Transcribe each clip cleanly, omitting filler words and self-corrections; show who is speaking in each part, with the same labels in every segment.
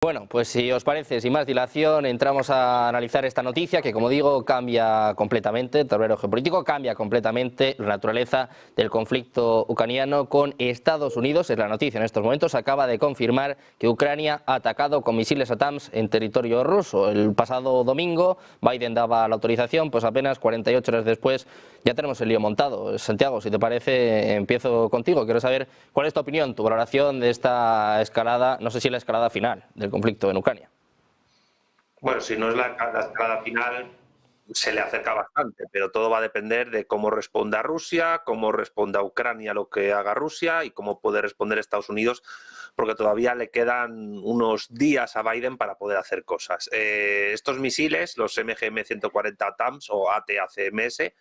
Speaker 1: Bueno, pues si os parece, sin más dilación, entramos a analizar esta noticia que, como digo, cambia completamente, el tablero geopolítico, cambia completamente la naturaleza del conflicto ucraniano con Estados Unidos. Es la noticia en estos momentos, acaba de confirmar que Ucrania ha atacado con misiles ATACMS en territorio ruso. El pasado domingo Biden daba la autorización, pues apenas 48 horas después ya tenemos el lío montado. Santiago, si te parece, empiezo contigo. Quiero saber cuál es tu opinión, tu valoración de esta escalada, no sé si la escalada final del conflicto en Ucrania.
Speaker 2: Bueno, si no es la escalada final, se le acerca bastante, pero todo va a depender de cómo responda Rusia, cómo responda Ucrania a lo que haga Rusia y cómo puede responder Estados Unidos, porque todavía le quedan unos días a Biden para poder hacer cosas. Estos misiles, los MGM-140 ATACMS o ATACMS,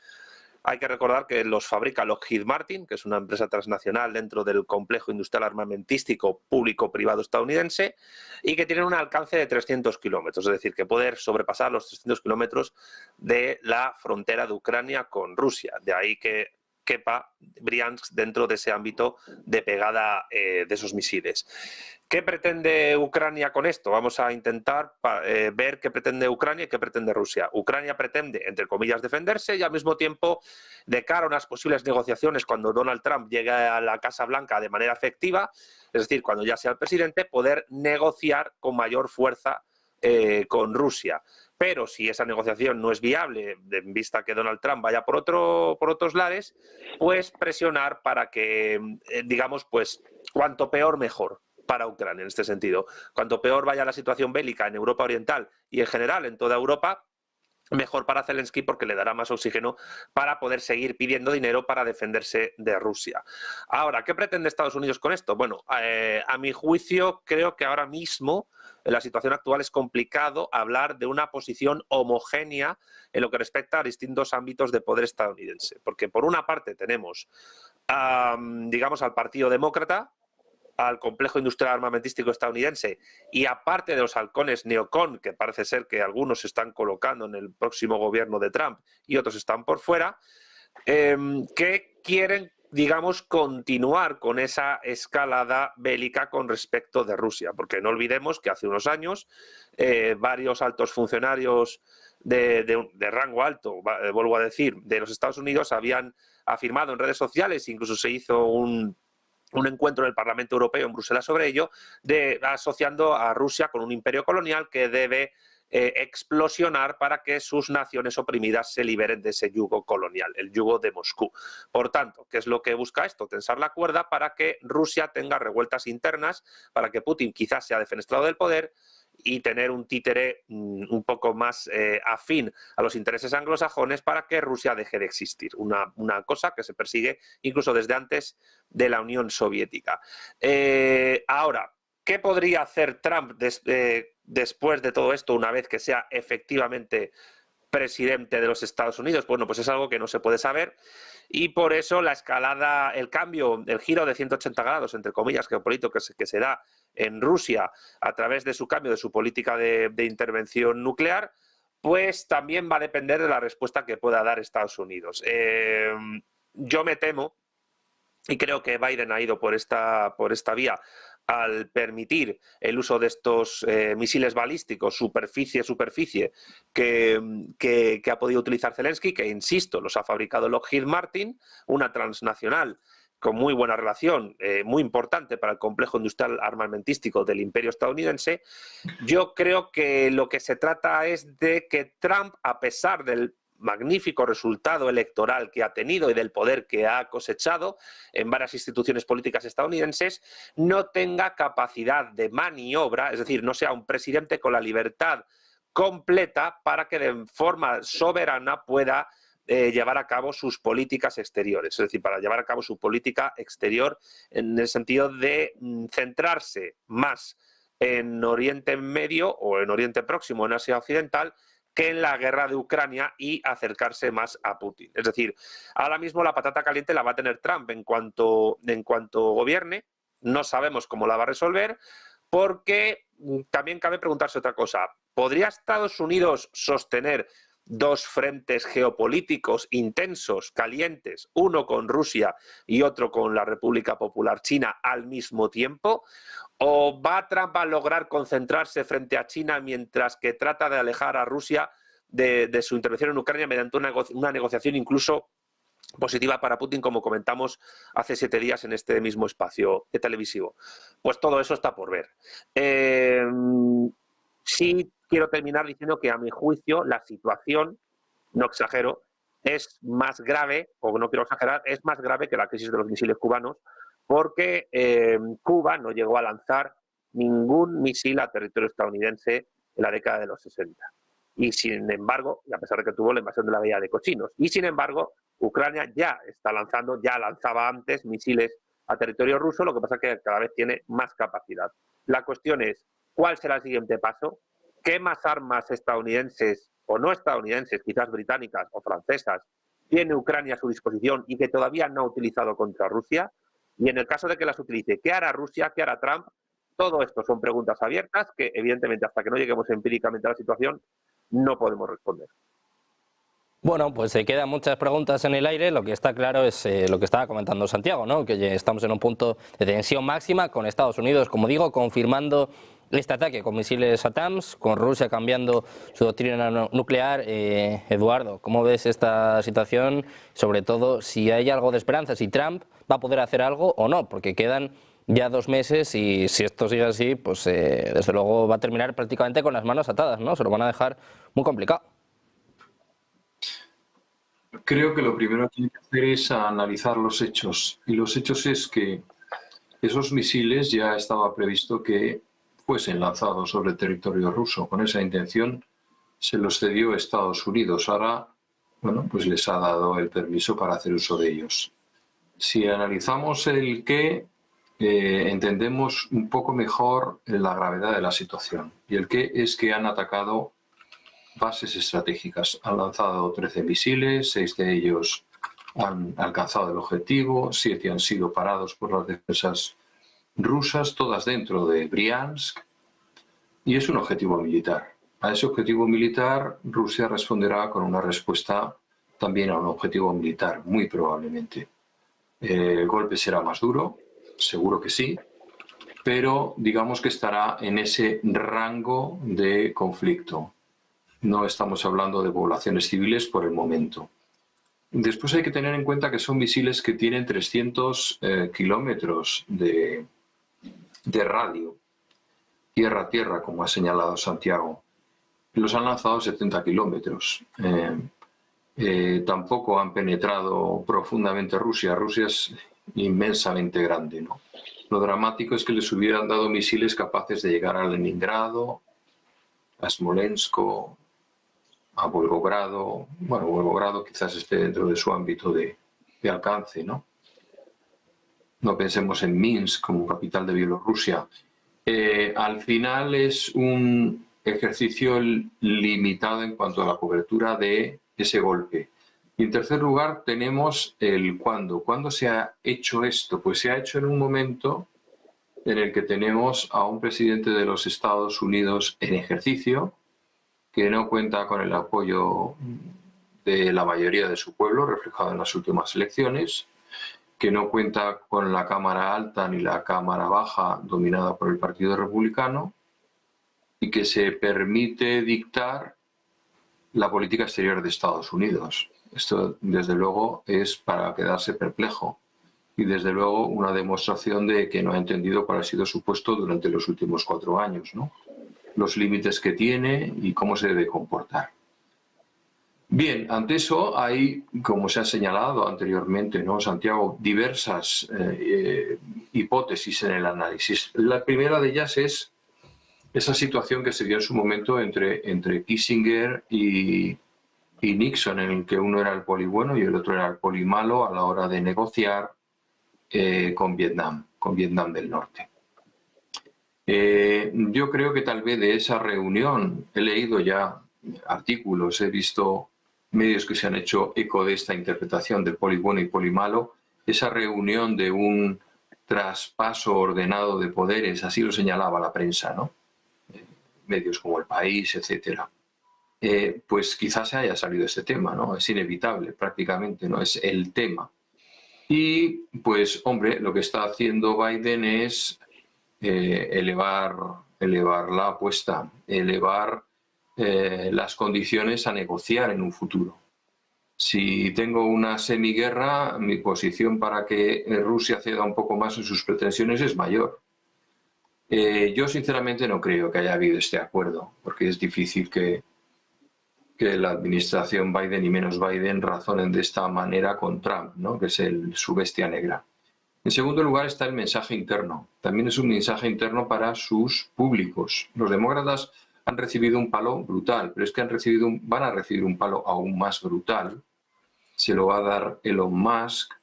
Speaker 2: hay que recordar que los fabrica Lockheed Martin, que es una empresa transnacional dentro del complejo industrial armamentístico público-privado estadounidense, y que tienen un alcance de 300 kilómetros, es decir, que puede sobrepasar los 300 kilómetros de la frontera de Ucrania con Rusia. De ahí que quepa Briansk dentro de ese ámbito de pegada de esos misiles. ¿Qué pretende Ucrania con esto? Vamos a intentar ver qué pretende Ucrania y qué pretende Rusia. Ucrania pretende, entre comillas, defenderse y al mismo tiempo, de cara a unas posibles negociaciones cuando Donald Trump llegue a la Casa Blanca de manera efectiva, es decir, cuando ya sea el presidente, poder negociar con mayor fuerza con Rusia. Pero si esa negociación no es viable, en vista que Donald Trump vaya por otros lares, pues presionar para que, digamos, pues cuanto peor mejor para Ucrania en este sentido. Cuanto peor vaya la situación bélica en Europa Oriental y en general en toda Europa, mejor para Zelensky porque le dará más oxígeno para poder seguir pidiendo dinero para defenderse de Rusia. Ahora, ¿qué pretende Estados Unidos con esto? Bueno, a mi juicio creo que ahora mismo en la situación actual es complicado hablar de una posición homogénea en lo que respecta a distintos ámbitos de poder estadounidense, porque por una parte tenemos, digamos, al Partido Demócrata, al complejo industrial armamentístico estadounidense y aparte de los halcones neocon, que parece ser que algunos se están colocando en el próximo gobierno de Trump y otros están por fuera, que quieren, digamos, continuar con esa escalada bélica con respecto de Rusia, porque no olvidemos que hace unos años varios altos funcionarios de rango alto, vuelvo a decir, de los Estados Unidos habían afirmado en redes sociales, incluso se hizo un encuentro en el Parlamento Europeo en Bruselas sobre ello, asociando a Rusia con un imperio colonial que debe explosionar para que sus naciones oprimidas se liberen de ese yugo colonial, el yugo de Moscú. Por tanto, ¿qué es lo que busca esto? Tensar la cuerda para que Rusia tenga revueltas internas, para que Putin quizás sea defenestrado del poder y tener un títere un poco más afín a los intereses anglosajones para que Rusia deje de existir. Una cosa que se persigue incluso desde antes de la Unión Soviética. Ahora, ¿qué podría hacer Trump después de todo esto, una vez que sea efectivamente presidente de los Estados Unidos? Bueno, pues es algo que no se puede saber y por eso la escalada, el cambio, el giro de 180 grados, entre comillas, geopolítico que se da en Rusia a través de su cambio, de su política de intervención nuclear, pues también va a depender de la respuesta que pueda dar Estados Unidos. Yo me temo, y creo que Biden ha ido por esta vía, al permitir el uso de estos misiles balísticos superficie que ha podido utilizar Zelensky, que insisto, los ha fabricado Lockheed Martin, una transnacional con muy buena relación, muy importante para el complejo industrial armamentístico del imperio estadounidense. Yo creo que lo que se trata es de que Trump, a pesar del magnífico resultado electoral que ha tenido y del poder que ha cosechado en varias instituciones políticas estadounidenses, no tenga capacidad de maniobra, es decir, no sea un presidente con la libertad completa para que de forma soberana pueda llevar a cabo sus políticas exteriores, es decir, para llevar a cabo su política exterior en el sentido de centrarse más en Oriente Medio o en Oriente Próximo, en Asia Occidental, que en la guerra de Ucrania y acercarse más a Putin. Es decir, ahora mismo la patata caliente la va a tener Trump en cuanto gobierne. No sabemos cómo la va a resolver, porque también cabe preguntarse otra cosa. ¿Podría Estados Unidos sostener dos frentes geopolíticos intensos, calientes, uno con Rusia y otro con la República Popular China al mismo tiempo? ¿O va Trump a lograr concentrarse frente a China mientras que trata de alejar a Rusia de su intervención en Ucrania mediante una negociación incluso positiva para Putin, como comentamos hace 7 días en este mismo espacio televisivo? Pues todo eso está por ver. Sí quiero terminar diciendo que, a mi juicio, la situación, no exagero, es más grave, o no quiero exagerar, es más grave que la crisis de los misiles cubanos, porque Cuba no llegó a lanzar ningún misil a territorio estadounidense en la década de los 60. Y sin embargo, y a pesar de que tuvo la invasión de la Bahía de Cochinos, y sin embargo, Ucrania ya está lanzando, ya lanzaba antes misiles a territorio ruso, lo que pasa es que cada vez tiene más capacidad. La cuestión es, ¿cuál será el siguiente paso? ¿Qué más armas estadounidenses o no estadounidenses, quizás británicas o francesas, tiene Ucrania a su disposición y que todavía no ha utilizado contra Rusia? Y en el caso de que las utilice, ¿qué hará Rusia? ¿Qué hará Trump? Todo esto son preguntas abiertas que, evidentemente, hasta que no lleguemos empíricamente a la situación, no podemos responder.
Speaker 1: Bueno, pues se quedan muchas preguntas en el aire. Lo que está claro es lo que estaba comentando Santiago, ¿no? Que estamos en un punto de tensión máxima con Estados Unidos, como digo, confirmando este ataque con misiles ATACMS, con Rusia cambiando su doctrina nuclear. Eduardo, ¿cómo ves esta situación? Sobre todo, si hay algo de esperanza, si Trump va a poder hacer algo o no, porque quedan ya 2 meses y si esto sigue así, pues desde luego va a terminar prácticamente con las manos atadas, ¿no? Se lo van a dejar muy complicado.
Speaker 3: Creo que lo primero que hay que hacer es analizar los hechos. Y los hechos es que esos misiles ya estaba previsto que fuesen lanzados sobre el territorio ruso. Con esa intención se los cedió Estados Unidos. Ahora, bueno, pues les ha dado el permiso para hacer uso de ellos. Si analizamos el qué, entendemos un poco mejor la gravedad de la situación. Y el qué es que han atacado bases estratégicas. Han lanzado 13 misiles, 6 de ellos han alcanzado el objetivo, 7 han sido parados por las defensas rusas, todas dentro de Briansk, y es un objetivo militar. A ese objetivo militar Rusia responderá con una respuesta también a un objetivo militar, muy probablemente. El golpe será más duro, seguro que sí, pero digamos que estará en ese rango de conflicto. No estamos hablando de poblaciones civiles por el momento. Después hay que tener en cuenta que son misiles que tienen 300 kilómetros de radio, tierra a tierra, como ha señalado Santiago. Los han lanzado 70 kilómetros. Tampoco han penetrado profundamente Rusia. Rusia es inmensamente grande, ¿no? Lo dramático es que les hubieran dado misiles capaces de llegar a Leningrado, a Smolensk, a Volgogrado. Bueno, Volgogrado quizás esté dentro de su ámbito de alcance, ¿no? No pensemos en Minsk como capital de Bielorrusia. Al final es un ejercicio limitado en cuanto a la cobertura de ese golpe. Y en tercer lugar tenemos el cuándo. ¿Cuándo se ha hecho esto? Pues se ha hecho en un momento en el que tenemos a un presidente de los Estados Unidos en ejercicio, que no cuenta con el apoyo de la mayoría de su pueblo, reflejado en las últimas elecciones, que no cuenta con la Cámara Alta ni la Cámara Baja dominada por el Partido Republicano, y que se permite dictar la política exterior de Estados Unidos. Esto, desde luego, es para quedarse perplejo y, desde luego, una demostración de que no ha entendido cuál ha sido su puesto durante los últimos 4 años, ¿no? Los límites que tiene y cómo se debe comportar. Bien, ante eso hay, como se ha señalado anteriormente, ¿no, Santiago?, diversas hipótesis en el análisis. La primera de ellas es esa situación que se dio en su momento entre Kissinger y Nixon, en el que uno era el poli bueno y el otro era el poli malo a la hora de negociar con Vietnam del Norte. Yo creo que tal vez de esa reunión, he leído ya artículos, he visto medios que se han hecho eco de esta interpretación del poli bueno y poli malo, esa reunión de un traspaso ordenado de poderes, así lo señalaba la prensa, ¿no? Medios como El País, etcétera. pues quizás se haya salido este tema, ¿no? Es inevitable prácticamente, ¿no? Es el tema. Y pues, hombre, lo que está haciendo Biden es elevar la apuesta, elevar las condiciones a negociar en un futuro. Si tengo una semiguerra, mi posición para que Rusia ceda un poco más en sus pretensiones es mayor. Yo sinceramente no creo que haya habido este acuerdo, porque es difícil que la administración Biden y menos Biden razonen de esta manera con Trump, ¿no? Que es su bestia negra. En segundo lugar está el mensaje interno. También es un mensaje interno para sus públicos. Los demócratas han recibido un palo brutal, pero es que van a recibir un palo aún más brutal. Se lo va a dar Elon Musk,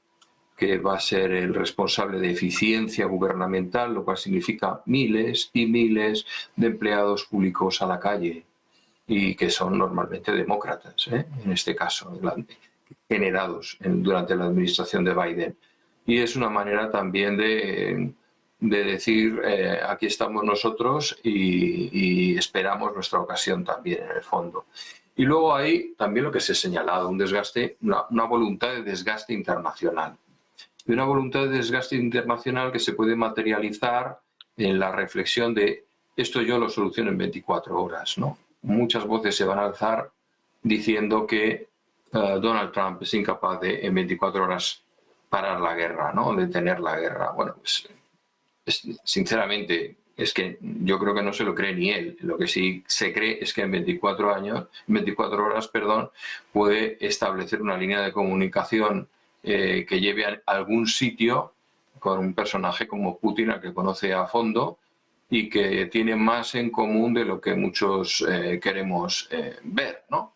Speaker 3: que va a ser el responsable de eficiencia gubernamental, lo cual significa miles y miles de empleados públicos a la calle, y que son normalmente demócratas, en este caso, generados durante la administración de Biden. Y es una manera también de decir, aquí estamos nosotros y esperamos nuestra ocasión también, en el fondo. Y luego hay también lo que se ha señalado, un desgaste, una voluntad de desgaste internacional. Y una voluntad de desgaste internacional que se puede materializar en la reflexión de esto yo lo soluciono en 24 horas, ¿no? Muchas voces se van a alzar diciendo que Donald Trump es incapaz de en 24 horas parar la guerra, ¿no? Detener la guerra. Bueno, pues, sinceramente, es que yo creo que no se lo cree ni él. Lo que sí se cree es que en 24 horas, puede establecer una línea de comunicación que lleve a algún sitio con un personaje como Putin, al que conoce a fondo y que tiene más en común de lo que muchos queremos ver, ¿no?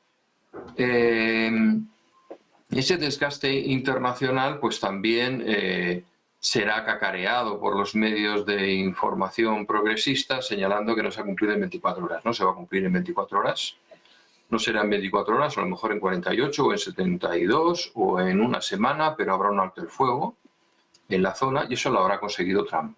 Speaker 3: Ese desgaste internacional pues también será cacareado por los medios de información progresistas, señalando que no se ha cumplido en 24 horas. No se va a cumplir en 24 horas. No será en 24 horas, a lo mejor en 48 o en 72 o en una semana, pero habrá un alto el fuego en la zona y eso lo habrá conseguido Trump.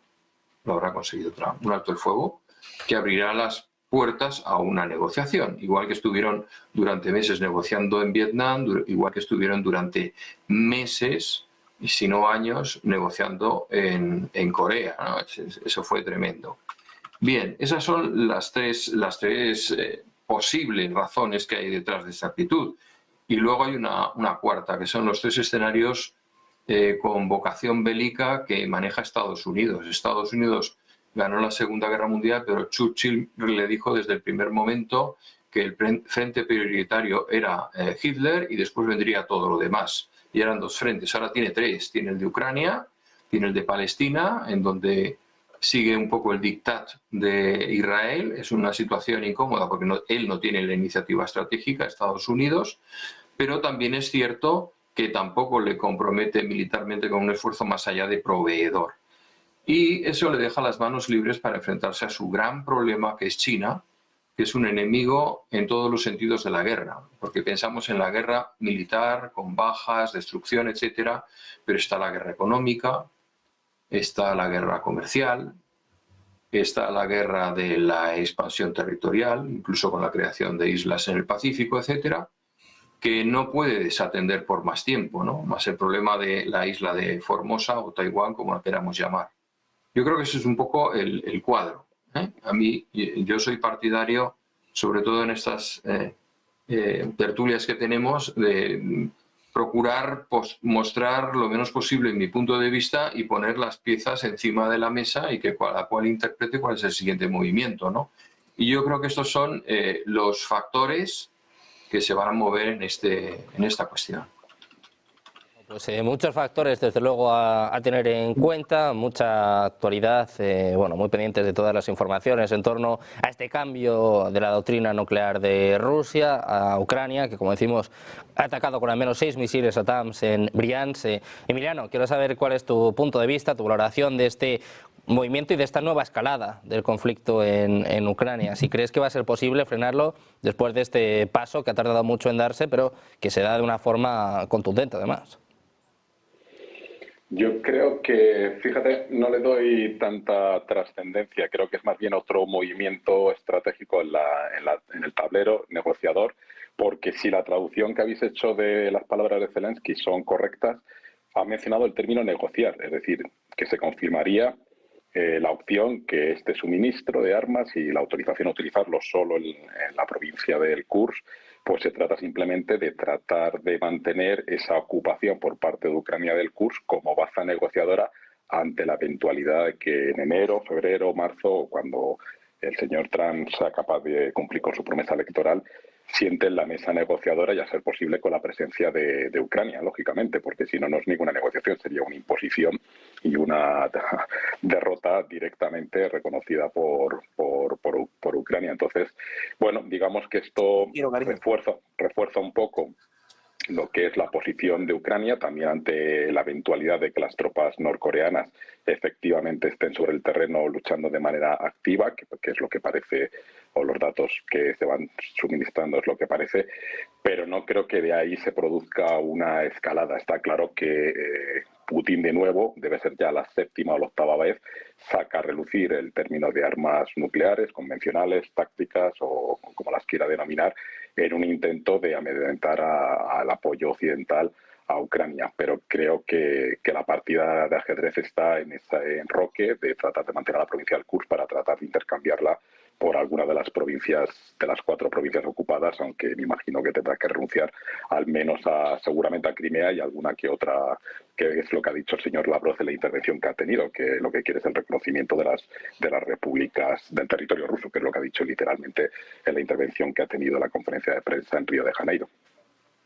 Speaker 3: Lo habrá conseguido Trump. Un alto el fuego que abrirá las puertas a una negociación, igual que estuvieron durante meses negociando en Vietnam, igual que estuvieron durante meses, y si no años, negociando en Corea, ¿no? Eso fue tremendo. Bien, esas son las tres posibles razones que hay detrás de esta actitud. Y luego hay una cuarta, que son los tres escenarios con vocación bélica que maneja Estados Unidos. Estados Unidos ganó la Segunda Guerra Mundial, pero Churchill le dijo desde el primer momento que el frente prioritario era Hitler y después vendría todo lo demás. Y eran dos frentes, ahora tiene tres. Tiene el de Ucrania, tiene el de Palestina, en donde sigue un poco el diktat de Israel. Es una situación incómoda porque él no tiene la iniciativa estratégica, Estados Unidos, pero también es cierto que tampoco le compromete militarmente con un esfuerzo más allá de proveedor. Y eso le deja las manos libres para enfrentarse a su gran problema, que es China, que es un enemigo en todos los sentidos de la guerra, porque pensamos en la guerra militar, con bajas, destrucción, etcétera, pero está la guerra económica, está la guerra comercial, está la guerra de la expansión territorial, incluso con la creación de islas en el Pacífico, etcétera, que no puede desatender por más tiempo, ¿no? Más el problema de la isla de Formosa o Taiwán, como la queramos llamar. Yo creo que ese es un poco el cuadro. A mí, yo soy partidario, sobre todo en estas tertulias que tenemos, de procurar mostrar lo menos posible mi punto de vista y poner las piezas encima de la mesa y que cada cual interprete cuál es el siguiente movimiento, ¿no? Y yo creo que estos son los factores que se van a mover en esta cuestión.
Speaker 1: Pues muchos factores, desde luego, a tener en cuenta, mucha actualidad, bueno, muy pendientes de todas las informaciones en torno a este cambio de la doctrina nuclear de Rusia, a Ucrania, que como decimos ha atacado con al menos 6 misiles ATACMS en Briansk. Emiliano, quiero saber cuál es tu punto de vista, tu valoración de este movimiento y de esta nueva escalada del conflicto en Ucrania. Si crees que va a ser posible frenarlo después de este paso que ha tardado mucho en darse, pero que se da de una forma contundente además.
Speaker 4: Yo creo que, fíjate, no le doy tanta trascendencia. Creo que es más bien otro movimiento estratégico en el tablero negociador, porque si la traducción que habéis hecho de las palabras de Zelensky son correctas, ha mencionado el término negociar, es decir, que se confirmaría la opción que este suministro de armas y la autorización a utilizarlo solo en la provincia del Kursk, pues se trata simplemente de tratar de mantener esa ocupación por parte de Ucrania del Kursk como baza negociadora ante la eventualidad de que en enero, febrero, marzo, cuando el señor Trump sea capaz de cumplir con su promesa electoral, siente en la mesa negociadora y a ser posible con la presencia de Ucrania, lógicamente, porque si no, no es ninguna negociación, sería una imposición y una derrota directamente reconocida por Ucrania. Entonces, bueno, digamos que esto refuerza un poco lo que es la posición de Ucrania, también ante la eventualidad de que las tropas norcoreanas efectivamente estén sobre el terreno luchando de manera activa, que es lo que parece, o los datos que se van suministrando es lo que parece, pero no creo que de ahí se produzca una escalada. Está claro que Putin, de nuevo, debe ser ya la séptima o la octava vez, saca a relucir el término de armas nucleares, convencionales, tácticas o como las quiera denominar, en un intento de amedrentar al apoyo occidental a Ucrania. Pero creo que la partida de ajedrez está en ese enroque de tratar de mantener a la provincia del Kursk para tratar de intercambiarla por alguna de las provincias, de las 4 provincias ocupadas, aunque me imagino que tendrá que renunciar al menos seguramente a Crimea y alguna que otra, que es lo que ha dicho el señor Lavrov en la intervención que ha tenido, que lo que quiere es el reconocimiento de las repúblicas del territorio ruso, que es lo que ha dicho literalmente en la intervención que ha tenido en la conferencia de prensa en Río de Janeiro.